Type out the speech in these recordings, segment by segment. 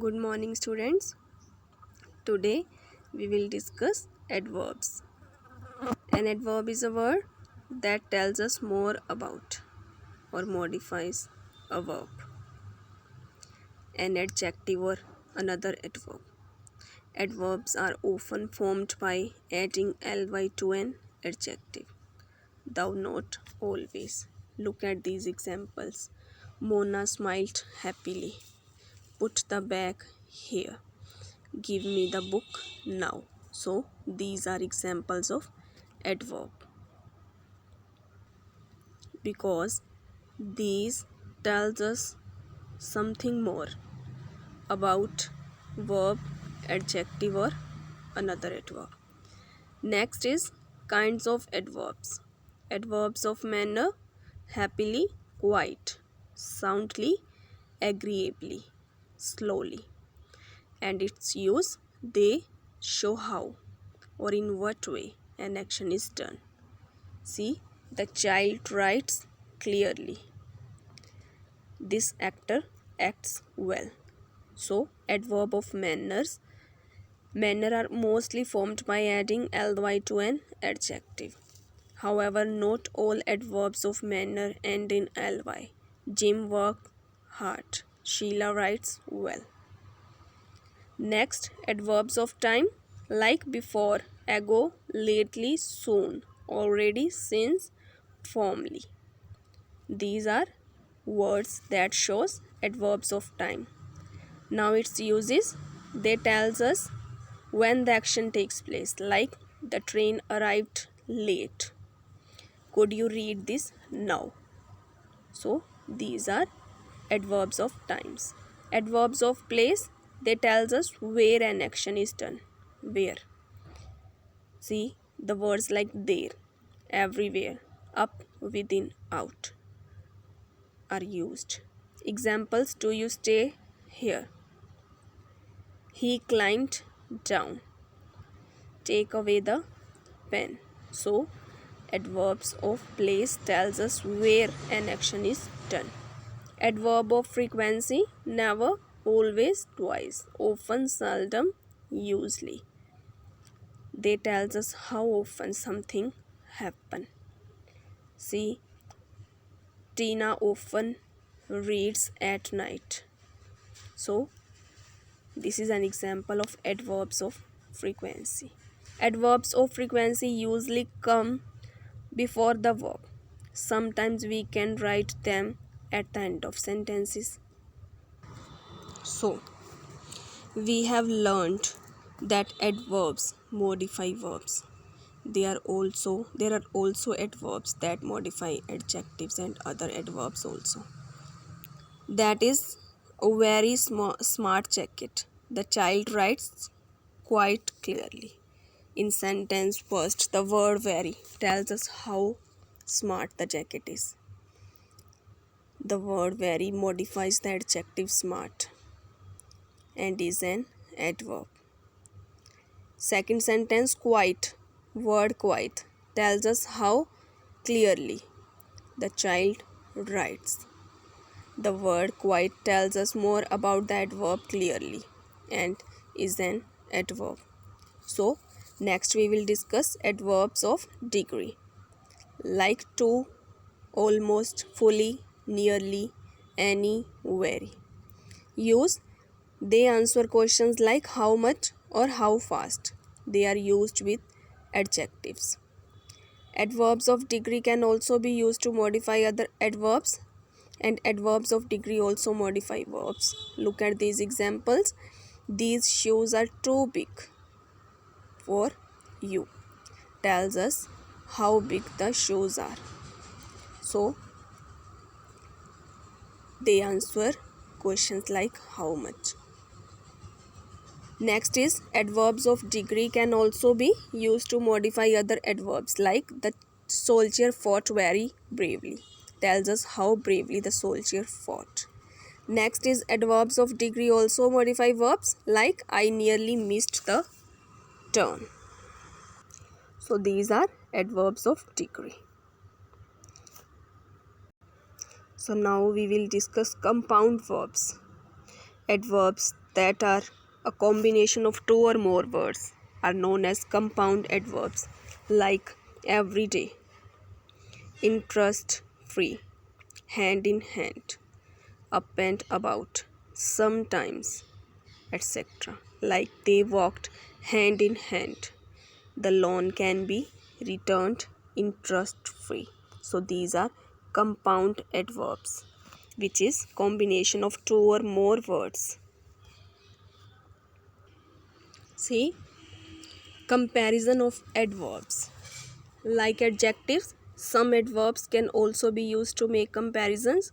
Good morning, students. Today we will discuss adverbs. An adverb is a word that tells us more about or modifies a verb. An adjective or another adverb. Adverbs are often formed by adding ly to an adjective, though not always. Look at these examples. Mona smiled happily. Put the bag here. Give me the book now. So these are examples of adverb because these tells us something more about verb, adjective or another adverb. Next is kinds of adverbs. Adverbs of manner: happily, quite, soundly, agreeably, slowly. And its use: they show how or in what way an action is done. See, the child writes clearly. This actor acts well. So, adverb of manners. Manner are mostly formed by adding ly to an adjective. However, not all adverbs of manner end in ly. Jim worked hard. Sheila writes well. Next, adverbs of time, like before, ago, lately, soon, already, since, formerly. These are words that shows adverbs of time. Now its uses: they tells us when the action takes place, like the train arrived late. Could you read this now? So these are adverbs of times. Adverbs of place, they tells us where an action is done. Where? See, the words like there, everywhere, up, within, out are used. Examples: do you stay here? He climbed down. Take away the pen. So adverbs of place tells us where an action is done. Adverb of frequency: never, always, twice, often, seldom, usually. They tells us how often something happen. See, Tina often reads at night. So this is an example of adverbs of frequency. Adverbs of frequency usually come before the verb. Sometimes we can write them at the end of sentences. So, we have learned that adverbs modify verbs. There are also adverbs that modify adjectives and other adverbs also. That is a very smart jacket. The child writes quite clearly. In sentence first, the word very tells us how smart the jacket is. The word very modifies the adjective smart and is an adverb. Second sentence, quite. Word quite tells us how clearly the child writes. The word quite tells us more about the adverb clearly and is an adverb. So, next we will discuss adverbs of degree, like to, almost, fully, nearly, any, very. Use: they answer questions like how much or how fast. They are used with adjectives. Adverbs of degree can also be used to modify other adverbs, and adverbs of degree also modify verbs. Look at these examples. These shoes are too big for you. Tells us how big the shoes are. So they answer questions like how much. Next is adverbs of degree can also be used to modify other adverbs, like the soldier fought very bravely. Tells us how bravely the soldier fought. Next is adverbs of degree also modify verbs, like I nearly missed the turn. So these are adverbs of degree. So now we will discuss compound verbs. Adverbs that are a combination of two or more words are known as compound adverbs, like everyday, interest free, hand in hand, up and about, sometimes, etc. Like they walked hand in hand. The loan can be returned interest free. So these are compound adverbs, which is combination of two or more words. See, comparison of adverbs. Like adjectives, some adverbs can also be used to make comparisons.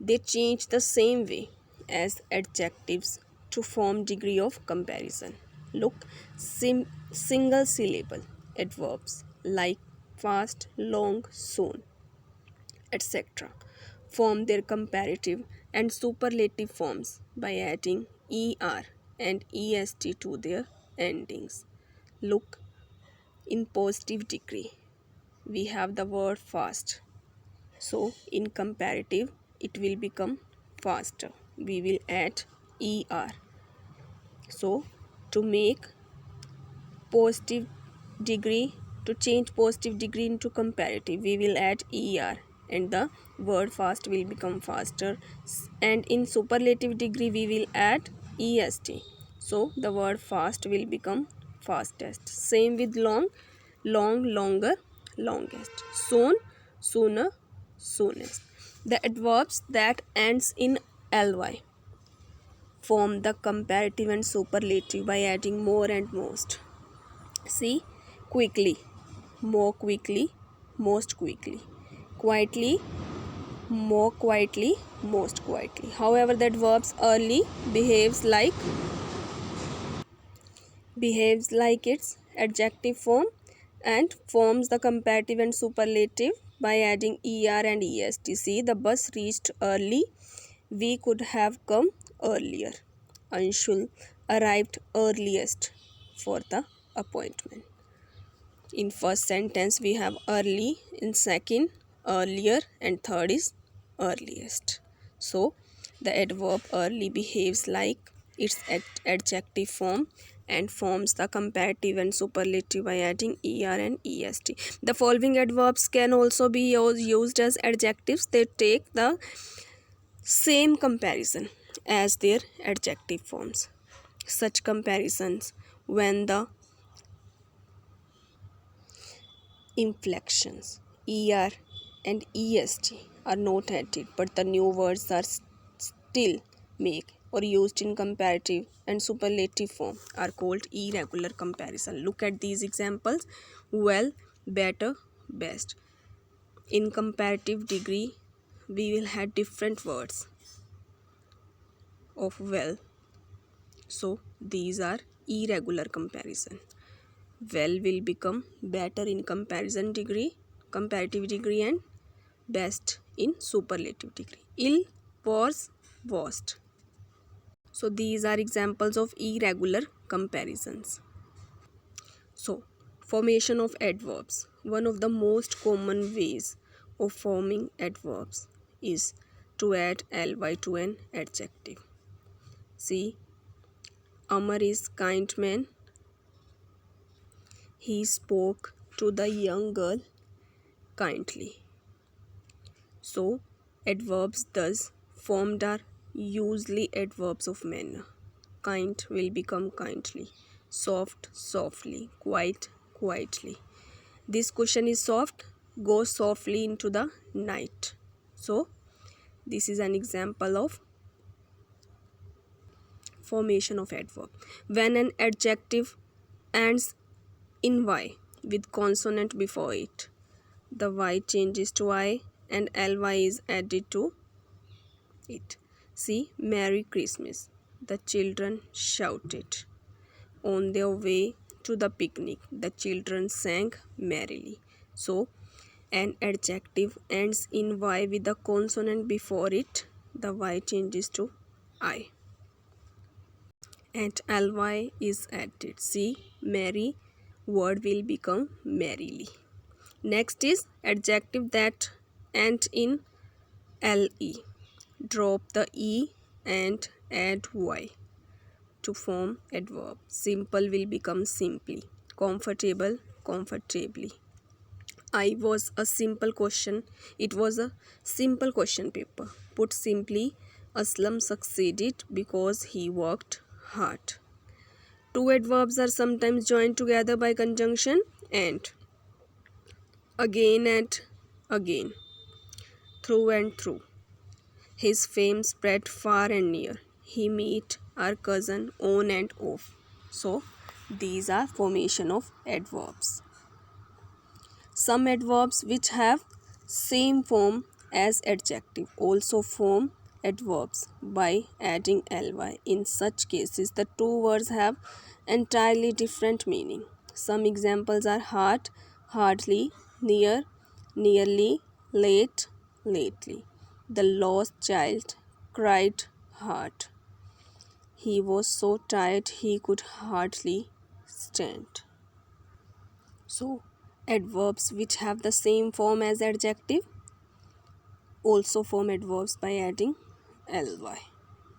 They change the same way as adjectives to form degree of comparison. Look, single syllable adverbs like fast, long, soon, etc. form their comparative and superlative forms by adding er and est to their endings. Look, in positive degree, we have the word fast. So in comparative, it will become faster. We will add er. So to make positive degree, to change positive degree into comparative, we will add er and the word fast will become faster. And in superlative degree, we will add est. So the word fast will become fastest. Same with long, long, longer, longest. Soon, sooner, soonest. The adverbs that ends in ly form the comparative and superlative by adding more and most. See, quickly, more quickly, most quickly, quietly, more quietly, most quietly. However, that verbs early behaves like its adjective form and forms the comparative and superlative by adding er and est. See, the bus reached early. We could have come earlier. Anshul arrived earliest for the appointment. In first sentence we have early, in second earlier, and third is earliest. So the adverb early behaves like its adjective form and forms the comparative and superlative by adding er and est. The following adverbs can also be used as adjectives. They take the same comparison as their adjective forms. Such comparisons when the inflections er and est are not added but the new words are still make or used in comparative and superlative form are called irregular comparison. Look at these examples. Well, better, best. In comparative degree, we will have different words of well. So these are irregular comparison. Well will become better in comparative degree, and best in superlative degree. Ill, was, worst. So these are examples of irregular comparisons. So formation of adverbs. One of the most common ways of forming adverbs is to add ly to an adjective. See, Amar is kind man. He spoke to the young girl kindly. So, adverbs thus formed are usually adverbs of manner. Kind will become kindly, soft, softly, quiet, quietly. This cushion is soft, go softly into the night. So, this is an example of formation of adverb. When an adjective ends in y with consonant before it, the y changes to I and ly is added to it. See, Merry Christmas. The children shouted. On their way to the picnic, the children sang merrily. So, an adjective ends in y with a consonant before it. The y changes to I. And ly is added. See, merry word will become merrily. Next is adjective that end in le. Drop the e and add y to form adverb. Simple will become simply. Comfortable, comfortably. I was a simple question. It was a simple question paper. Put simply, Aslam succeeded because he worked hard. Two adverbs are sometimes joined together by conjunction and. Again and again. Through and through. His fame spread far and near. He met our cousin on and off. So these are formation of adverbs. Some adverbs which have same form as adjective also form adverbs by adding ly. In such cases, the two words have entirely different meaning. Some examples are hard, hardly, near, nearly, late, lately. The lost child cried hard. He was so tired he could hardly stand. So, adverbs which have the same form as adjective also form adverbs by adding ly.